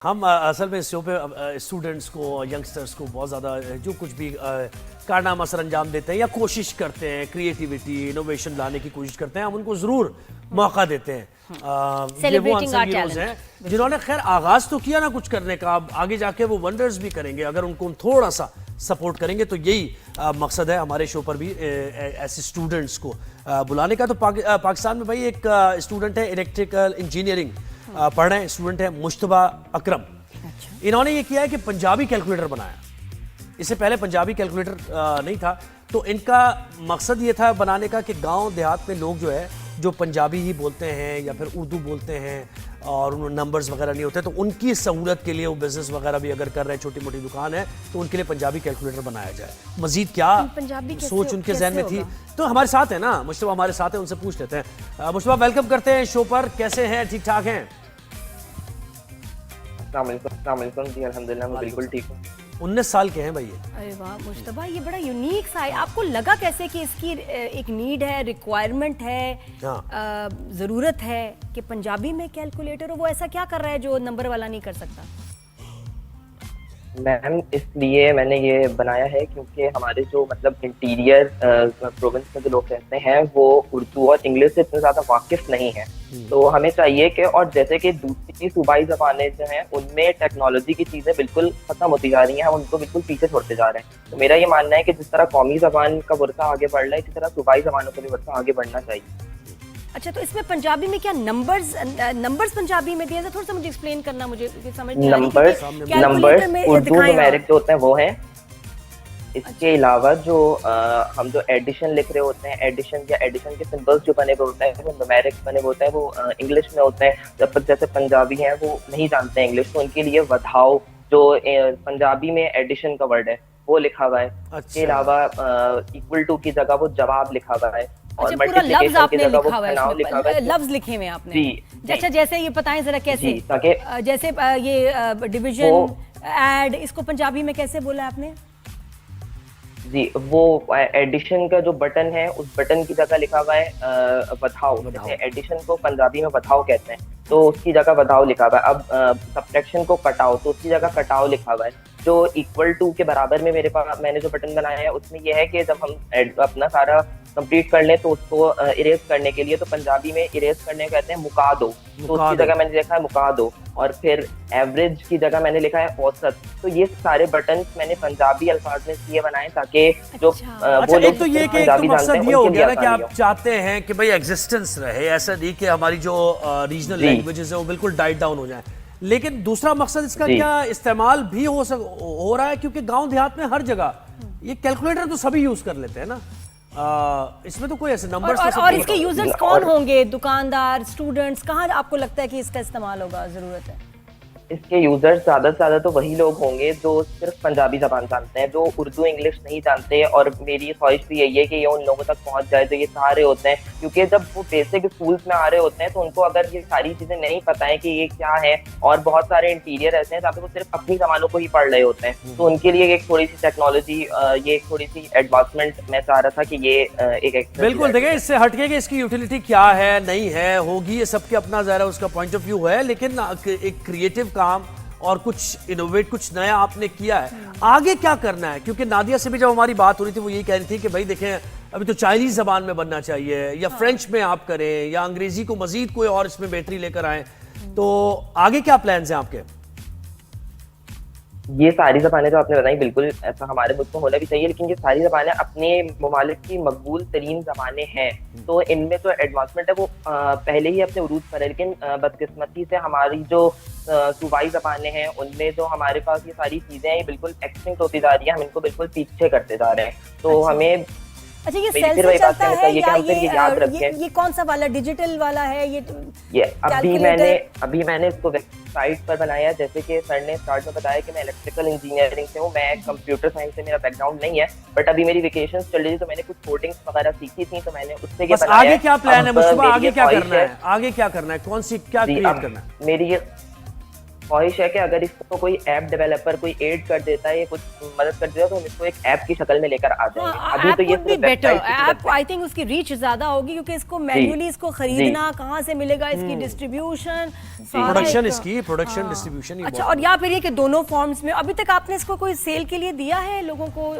हम असल में इस शो पे स्टूडेंट्स को यंगस्टर्स को बहुत ज़्यादा जो कुछ भी कारनामा सर अंजाम देते हैं या कोशिश करते हैं क्रिएटिविटी इनोवेशन लाने की कोशिश करते हैं, हम उनको ज़रूर मौका देते हैं। ये वो अनसंग हीरोज हैं जिन्होंने खैर आगाज़ तो किया ना कुछ करने का, अब आगे जाके वो वंडर्स भी करेंगे अगर उनको हम थोड़ा सा सपोर्ट करेंगे। तो यही मकसद है हमारे शो पर भी ऐसे स्टूडेंट्स को बुलाने का। तो पाकिस्तान में भाई एक स्टूडेंट है इलेक्ट्रिकल इंजीनियरिंग पढ़ रहे हैं, स्टूडेंट है मुश्तबा अकरम। इन्होंने ये किया है कि पंजाबी कैलकुलेटर बनाया। इससे पहले पंजाबी कैलकुलेटर नहीं था, तो इनका मकसद ये था बनाने का कि गांव देहात में लोग जो है जो पंजाबी ही बोलते हैं या फिर उर्दू बोलते हैं और उन नंबर्स वगैरह नहीं होते, तो उनकी सहूलत के लिए वो बिजनेस वगैरह भी अगर कर रहे हैं, छोटी मोटी दुकान है, तो उनके लिए पंजाबी कैलकुलेटर बनाया जाए। मजीद क्या सोच उनके जहन में थी, तो हमारे साथ है ना मुश्तबा, हमारे साथ है, उनसे पूछ लेते हैं। मुश्तबा, वेलकम करते हैं शो पर, कैसे हैं? ठीक ठाक हैं? जी अल्हम्दुलिल्लाह मैं बिल्कुल ठीक हूँ। 19 साल के हैं भाई ये। अरे वाह मुश्तबा, ये बड़ा यूनिक सा है। आपको लगा कैसे कि इसकी एक नीड है, रिक्वायरमेंट है, ज़रूरत है कि पंजाबी में कैलकुलेटर हो? वो ऐसा क्या कर रहा है जो नंबर वाला नहीं कर सकता? मैम इसलिए मैंने ये बनाया है क्योंकि हमारे जो मतलब इंटीरियर प्रोविंस में जो लोग रहते हैं वो उर्दू और इंग्लिश से इतने ज़्यादा वाकिफ नहीं है। तो हमें चाहिए कि, और जैसे कि दूसरी सूबाई ज़बानें जो हैं उनमें टेक्नोलॉजी की चीज़ें बिल्कुल ख़त्म होती जा रही हैं, हम उनको बिल्कुल पीछे छोड़ते जा रहे हैं। तो मेरा ये मानना है कि जिस तरह कौमी ज़बान का वर्सा आगे बढ़ रहा है, इसी तरह सूबाई ज़बानों का भी वर्सा आगे बढ़ना चाहिए। अच्छा, तो इसमें पंजाबी में क्या नंबर्स पंजाबी में दिए? थोड़ा सा मुझे एक्सप्लेन करना, मुझे समझ नहीं आ रही। नंबर्स उर्दू न्यूमेरिक जो होते हैं वो हैं। इसके अलावा जो हम जो एडिशन लिख रहे होते हैं, एडिशन के सिंबल्स जो बने हुए होते हैं वो न्यूमेरिक बने हुए होते हैं, वो इंग्लिश में होते हैं। जब तक जैसे पंजाबी हैं वो नहीं जानते हैं इंग्लिश, तो उनके लिए वधाओ जो पंजाबी में एडिशन का वर्ड है वो लिखा हुआ है। इसके अलावा इक्वल टू की जगह वो जवाब लिखा हुआ है। अच्छा, पूरा लफ्ज आपने लिखा हुआ है, लफ्ज लिखे हुए हैं आपने जी। अच्छा, जैसे ये बताएं जरा कैसे, ताकि जैसे ये डिवीजन ऐड, इसको पंजाबी में कैसे बोला आपने? जी, वो एडिशन का जो बटन है उस बटन की जगह लिखा हुआ है वधाओ। जैसे एडिशन को पंजाबी में वधाओ कहते हैं, तो उसकी जगह वधाओ लिखा हुआ है। अब सब्ट्रैक्शन को कटाओ, तो उसकी जगह कटाओ लिखा हुआ है। जो इक्वल टू के बराबर में मेरे पास मैंने जो बटन बनाया है उसमें यह है कि जब हम अपना सारा कंप्लीट कर लें तो उसको इरेज करने के लिए, तो पंजाबी में इरेज करने को कहते हैं मुका दो, तो उसकी जगह मैंने लिखा है मुका दो। और फिर एवरेज की जगह मैंने लिखा है औसत। तो ये सारे बटन मैंने पंजाबी अल्फाज में इसलिए बनाए ताकि जो वो लोग, तो ये कि एक मकसद ये हो गया ना कि आप चाहते हैं कि भाई एग्जिस्टेंस रहे, ऐसा नहीं कि हमारी जो रीजनल लैंग्वेजेस है वो बिल्कुल डाइट डाउन हो जाए। लेकिन दूसरा मकसद इसका क्या इस्तेमाल भी हो रहा है, क्योंकि गांव देहात में हर जगह ये कैलकुलेटर तो सभी यूज कर लेते हैं ना, इसमें तो कोई ऐसे नंबर्स और इसके यूजर्स कौन होंगे? दुकानदार, स्टूडेंट्स, कहाँ आपको लगता है कि इसका इस्तेमाल होगा, जरूरत है? इसके यूजर्स ज्यादा से ज्यादा तो वही लोग होंगे जो सिर्फ पंजाबी जबान जानते हैं, जो उर्दू इंग्लिश नहीं जानते। और मेरी ख्वाहिश भी यही है कि ये उन लोगों तक पहुंच जाए जो ये सारे होते हैं, क्योंकि जब वो बेसिक स्कूल्स में आ रहे होते हैं तो उनको अगर ये सारी चीजें नहीं पता है कि ये क्या है, और बहुत सारे इंटीरियर ऐसे हैं जहाँ पे वो सिर्फ अपनी जबानों को ही पढ़ रहे होते हैं, तो उनके लिए एक थोड़ी सी टेक्नोलॉजी, ये एक थोड़ी सी एडवांसमेंट मैं चाह रहा था कि ये एक बिल्कुल देखिए इससे हटके कि इसकी यूटिलिटी क्या है, नहीं है, होगी, ये सबके अपना ज़ाहिर उसका पॉइंट ऑफ व्यू है, लेकिन एक क्रिएटिव काम और कुछ इनोवेट, कुछ नया आपने किया है। आगे क्या करना है? क्योंकि नादिया से भी जब हमारी बात हो रही थी वो यही कह रही थी कि भाई देखें अभी तो चाइनीज जबान में बनना चाहिए या फ्रेंच में आप करें या अंग्रेजी को मजीद कोई और इसमें बेहतरी लेकर आए, तो आगे क्या प्लान्स हैं आपके? ये सारी ज़बानें जो आपने बताई बिल्कुल ऐसा हमारे मुल्क में होना भी चाहिए, लेकिन ये सारी ज़बानें अपने ममालिक की मकबूल तरीन ज़बानें हैं, तो इनमें जो एडवांसमेंट है वो पहले ही अपने उरूज पर है। लेकिन बदकिस्मती से हमारी जो सूबाई ज़बानें हैं उनमें जो हमारे पास ये सारी चीज़ें हैं ये बिल्कुल एक्सटिंक्ट होती जा रही है, हम इनको बिल्कुल पीछे करते जा रहे हैं। तो हमें अच्छा, ये सेल से चलता है या ये कौन सा वाला, डिजिटल वाला है? ये अभी मैंने इसको वेबसाइट पर बनाया। जैसे कि सर ने स्टार्ट में बताया कि मैं इलेक्ट्रिकल इंजीनियरिंग से हूँ, मैं कंप्यूटर साइंस से मेरा बैकग्राउंड नहीं है, बट अभी मेरी वेकेशंस चल रही थी तो मैंने कुछ कोडिंग्स वगैरह सीखी थी, तो मैंने उससे ये बनाया। आगे क्या प्लान है मुश्तबा? आगे क्या करना है? आगे क्या करना है? कौन सी क्या क्रिएट करना है? ख्वाहिश है कि अगर इसको कोई ऐप डेवलपर कोई एड कर देता है या कुछ मदद कर देता है तो हम इसको एक ऐप की शक्ल में लेकर आ जाएंगे। अभी तो ये ऐप सिर्फ बेटर website की ऐप सूरत में आई थिंक उसकी रीच ज्यादा होगी क्योंकि इसको मैन्युअली इसको खरीदना कहाँ से मिलेगा, इसकी डिस्ट्रीब्यूशन, प्रोडक्शन इसकी प्रोडक्शन डिस्ट्रीब्यूशन। अच्छा, और या फिर ये कि दोनों फॉर्म्स में अभी तक आपने इसको कोई सेल के लिए दिया है लोगों को,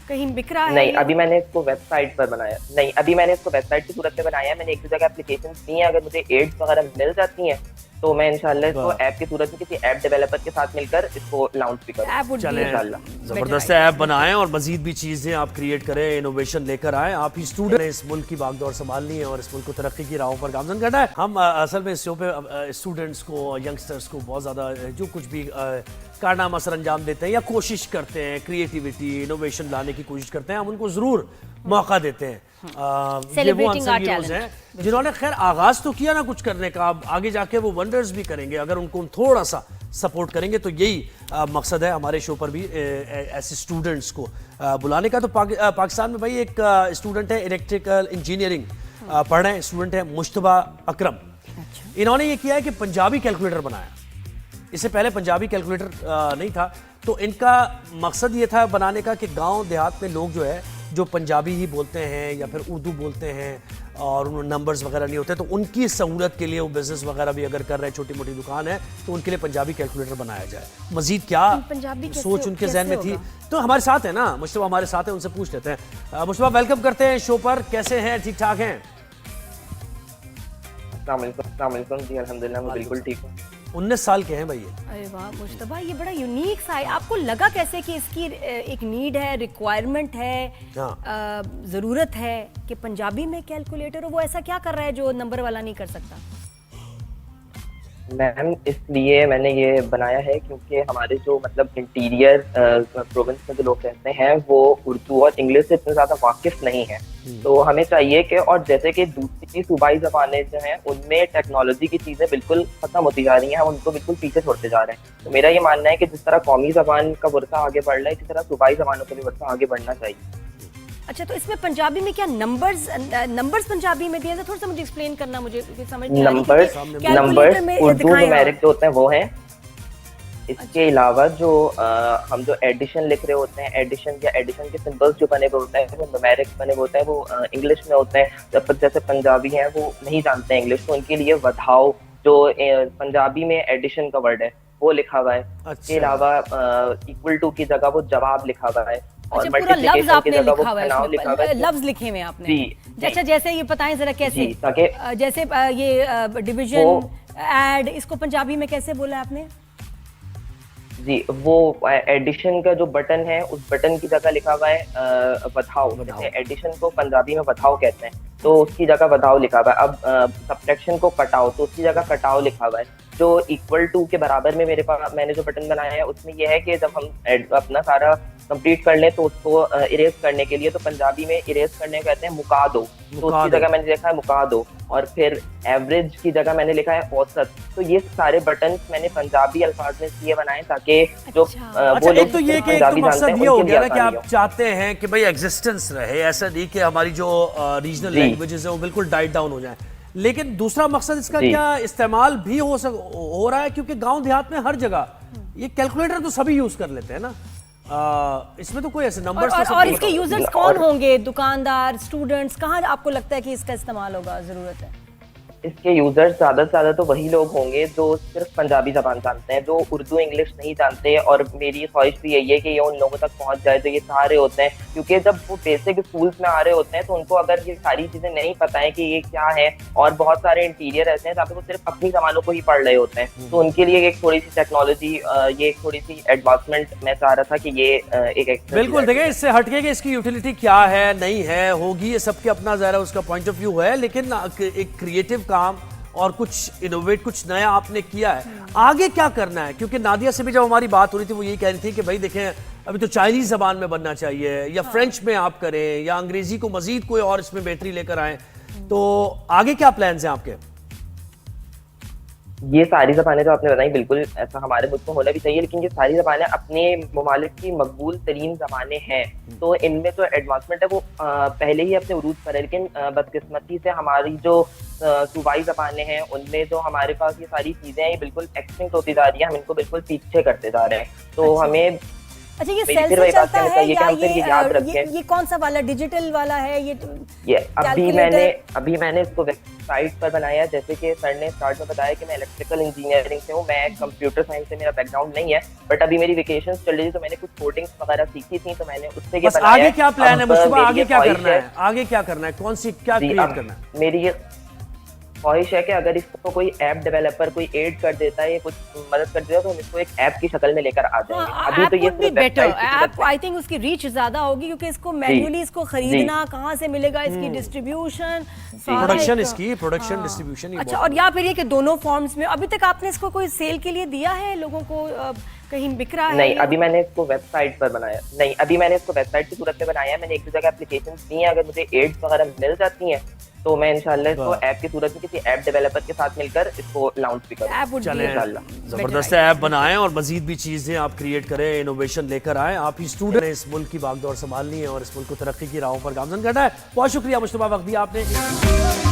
कहीं बिक रहा है? नहीं, अभी मैंने इसको वेबसाइट पर बनाया। नहीं, अभी मैंने इसको वेबसाइट की सूरत में बनाया है। मैंने एक दो जगह एप्लीकेशन दी है, अगर मुझे एड्स वगैरह मिल जाती हैं तो मैं इंशाल्लाह इसको ऐप की सूरत में किसी ऐप डेवलपर के साथ मिलकर इसको लॉन्च भी करूंगा इंशाल्लाह। जबरदस्त ऐप बनाएं और मजीद भी चीजें आप क्रिएट करें, इनोवेशन लेकर आए। आप ही स्टूडेंट हैं, इस मुल्क की बागडोर संभालनी है और इस मुल्क को तरक्की की राहों पर गामजन करना है। हम असल में इस शो पे स्टूडेंट्स को, यंगस्टर्स को बहुत ज्यादा जो कुछ भी कारनामा सर अंजाम देते हैं या कोशिश करते हैं, क्रिएटिविटी इनोवेशन लाने की कोशिश करते हैं, हम उनको जरूर मौका देते हैं। ये वो अनसंग हीरोज हैं जिन्होंने खैर आगाज तो किया ना कुछ करने का, अब आगे जाके वो वंडर्स भी करेंगे अगर उनको थोड़ा सा सपोर्ट करेंगे। तो यही मकसद है हमारे शो पर भी ऐसे स्टूडेंट्स को बुलाने का। तो पाकिस्तान में भाई एक स्टूडेंट है, इलेक्ट्रिकल इंजीनियरिंग पढ़ रहे हैं, स्टूडेंट है मुश्तबा अकरम। इन्होंने ये किया है कि पंजाबी कैलकुलेटर बनाया। इससे पहले पंजाबी कैलकुलेटर नहीं था, तो इनका मकसद ये था बनाने का कि गांव देहात में लोग जो है जो पंजाबी ही बोलते हैं या फिर उर्दू बोलते हैं और उन नंबर्स वगैरह नहीं होते, तो उनकी सहूलत के लिए वो बिजनेस वगैरह भी अगर कर रहे हैं, छोटी मोटी दुकान है, तो उनके लिए पंजाबी कैलकुलेटर बनाया जाए। मजीद क्या सोच उनके जहन में थी, तो हमारे साथ है ना मुश्तबा, हमारे साथ है, उनसे पूछ लेते हैं। मुश्तबा, वेलकम करते हैं शो पर, कैसे हैं? ठीक ठाक हैं? अस्सलाम वालेकुम जी, अल्हम्दुलिल्लाह मैं बिल्कुल ठीक हूँ। 19 साल के हैं भाई ये। अरे वाह मुश्तबा, ये बड़ा यूनिक सा है। आपको लगा कैसे कि इसकी एक नीड है, रिक्वायरमेंट है, जरूरत है कि पंजाबी में कैलकुलेटर हो? वो ऐसा क्या कर रहा है जो नंबर वाला नहीं कर सकता? मैम, इसलिए मैंने ये बनाया है क्योंकि हमारे जो मतलब इंटीरियर प्रोविंस में जो लोग रहते हैं वो उर्दू और इंग्लिश से इतने ज्यादा वाकिफ नहीं है। तो हमें चाहिए कि, और जैसे कि दूसरी सूबाई जबानें जो हैं उनमें टेक्नोलॉजी की चीजें बिल्कुल खत्म होती जा रही हैं, हम उनको बिल्कुल पीछे छोड़ते जा रहे हैं। तो मेरा ये मानना है कि जिस तरह कौमी जबान का वर्षा आगे बढ़ रहा है, इसी तरह सूबाई जबानों का भी वर्षा आगे बढ़ना चाहिए। अच्छा, तो इसमें पंजाबी में क्या नंबर्स पंजाबी में दिए? थोड़ा सा मुझे एक्सप्लेन करना, मुझे समझ नहीं आ रही। नंबर्स उर्दू न्यूमेरिक जो होते हैं वो हैं। इसके अलावा जो हम जो एडिशन लिख रहे होते हैं, एडिशन या एडिशन के सिंबल्स जो बने हुए होते हैं वो न्यूमेरिक बने हुए होते हैं, वो इंग्लिश में होते हैं। जब जैसे पंजाबी हैं वो नहीं जानते हैं इंग्लिश, तो उनके लिए वधाओ जो पंजाबी में एडिशन का वर्ड है वो लिखा हुआ है। इसके अलावा इक्वल टू की जगह वो जवाब लिखा हुआ है। अच्छा, पूरा लफ्ज आपने लिखा हुआ है, लफ्ज लिखे हुए हैं आपने जी। अच्छा, जैसे ये बताएं जरा कैसे, जैसे ये डिवीजन, ऐड, इसको पंजाबी में कैसे बोला आपने? जी, वो एडिशन का जो बटन है उस बटन की जगह लिखा हुआ है वधाओ। जैसे एडिशन को पंजाबी में वधाओ कहते हैं, तो उसकी जगह वधाओ लिखा हुआ है। अब सब्ट्रैक्शन को कटाओ, तो उसकी जगह कटाओ लिखा हुआ है। जो इक्वल टू के बराबर में मेरे पास मैंने जो बटन बनाया है उसमें यह है कि जब हम अपना सारा कंप्लीट कर लें तो उसको इरेज करने के लिए, तो पंजाबी में इरेज करने को कहते हैं मुका दो, तो उसकी जगह मैंने लिखा है मुका दो। और फिर एवरेज की जगह मैंने लिखा है औसत। तो ये सारे बटन मैंने पंजाबी अल्फाज में इसलिए बनाए ताकि जो वो लोग तो ये कि पंजाबी मकसद जानते ये हैं हो उनके गया लिए ना कि आसानी आप हो। चाहते हैं कि भाई एग्जिस्टेंस रहे, ऐसा नहीं कि हमारी जो रीजनल लैंग्वेजेस है वो बिल्कुल डाइट डाउन हो जाए। लेकिन दूसरा मकसद इसका क्या इस्तेमाल भी हो रहा है, क्योंकि गांव देहात में हर जगह ये कैलकुलेटर तो सभी यूज कर लेते हैं ना, इसमें तो कोई ऐसे नंबर्स और इसके यूजर्स कौन होंगे? दुकानदार, स्टूडेंट्स, कहाँ आपको लगता है कि इसका इस्तेमाल होगा, जरूरत है? इसके यूजर्स ज्यादा से ज्यादा तो वही लोग होंगे जो सिर्फ पंजाबी जबान जानते हैं, जो उर्दू इंग्लिश नहीं जानते। और मेरी ख्वाहिश भी यही है कि ये उन लोगों तक पहुंच जाए जो ये सारे होते हैं, क्योंकि जब वो बेसिक स्कूल्स में आ रहे होते हैं तो उनको अगर ये सारी चीजें नहीं पता है कि ये क्या है, और बहुत सारे इंटीरियर ऐसे हैं जहाँ पे वो सिर्फ अपनी जबानों को ही पढ़ रहे होते हैं, तो उनके लिए एक थोड़ी सी टेक्नोलॉजी, ये एक थोड़ी सी एडवांसमेंट मैं चाह रहा था कि ये एक बिल्कुल देखिए इससे हटके कि इसकी यूटिलिटी क्या है, नहीं है, होगी, ये सबके अपना ज़रा उसका पॉइंट ऑफ व्यू है। लेकिन एक क्रिएटिव काम और कुछ इनोवेट, कुछ नया आपने किया है, आगे क्या करना है? क्योंकि नादिया से भी जब हमारी बात हो रही थी वो यही कह रही थी कि भाई देखें अभी तो चाइनीज जबान में बनना चाहिए, या फ्रेंच में आप करें, या अंग्रेजी को मजीद कोई और इसमें बेहतरी लेकर आए, तो आगे क्या प्लान्स हैं आपके? ये सारी ज़बानें जो आपने बताई बिल्कुल ऐसा हमारे मुल्क में होना भी चाहिए, लेकिन ये सारी ज़बानें अपने ममालिक की मकबूल तरीन ज़बानें हैं, तो इनमें जो एडवांसमेंट है वो पहले ही अपने उरूज पर है। लेकिन बदकिस्मती से हमारी जो सूबाई ज़बानें हैं उनमें जो हमारे पास ये सारी चीज़ें हैं ये बिल्कुल एक्सटिंक्ट होती जा रही है, हम इनको बिल्कुल पीछे करते जा रहे हैं। तो हमें अच्छा, ये मेरी सेल फिर से वही बात चलता कहना है चाहिए कि या हम फिर ये याद रखें। ये कौन सा वाला, डिजिटल वाला है ये ये कैलकुलेटर? अभी मैंने इसको वेबसाइट पर बनाया, जैसे कि सर ने स्टार्ट में बताया कि मैं इलेक्ट्रिकल इंजीनियरिंग से हूँ, मैं कंप्यूटर साइंस से मेरा बैकग्राउंड नहीं है, बट अभी मेरी वेकेशंस चल रही थी तो मैंने कुछ कोडिंग्स वगैरह सीखी थी, तो मैंने उससे ये बस बनाया। आगे क्या प्लान है अब मुस्तफा, मेरी आगे ये क्या ख्वाहिश करना है, आगे क्या करना है, कौन सी क्या जी, क्रिएट अब करना है? मेरी ये ख्वाहिश है कि अगर इसको कोई ऐप डेवलपर कोई एड कर देता है या कुछ मदद कर देता है तो हम इसको एक ऐप की शक्ल में लेकर आ जाएंगे। अभी तो ये सिर्फ बेटर वेबसाइट की सूरत ऐप, में। आई थिंक उसकी रीच ज्यादा होगी क्योंकि इसको मैन्युअली इसको खरीदना कहाँ से मिलेगा, इसकी डिस्ट्रीब्यूशन, प्रोडक्शन डिस्ट्रीब्यूशन। अच्छा, और या फिर ये कि दोनों फॉर्म्स में अभी तक आपने इसको कोई सेल के लिए दिया है लोगों को, कहीं बिक रहा है? नहीं, अभी मैंने इसको वेबसाइट पर बनाया, नहीं अभी मैंने इसको वेबसाइट की सूरत में बनाया है। मैंने एक दो जगह एप्लीकेशन दी हैं, अगर मुझे एड्स वगैरह मिल जाती हैं तो मैं इंशाल्लाह इसको ऐप की सूरत में किसी ऐप डेवलपर के साथ मिलकर इसको लॉन्च भी करूंगा। चलें, इंशाल्लाह जबरदस्त ऐप बनाएं और मजीद भी चीजें आप क्रिएट करें, इनोवेशन लेकर आए। आप ही स्टूडेंट हैं, इस मुल्क की बागडोर संभालनी है और इस मुल्क को तरक्की की राहों पर गामजन करना है। बहुत शुक्रिया मुस्तफा, वक्त दिया आपने।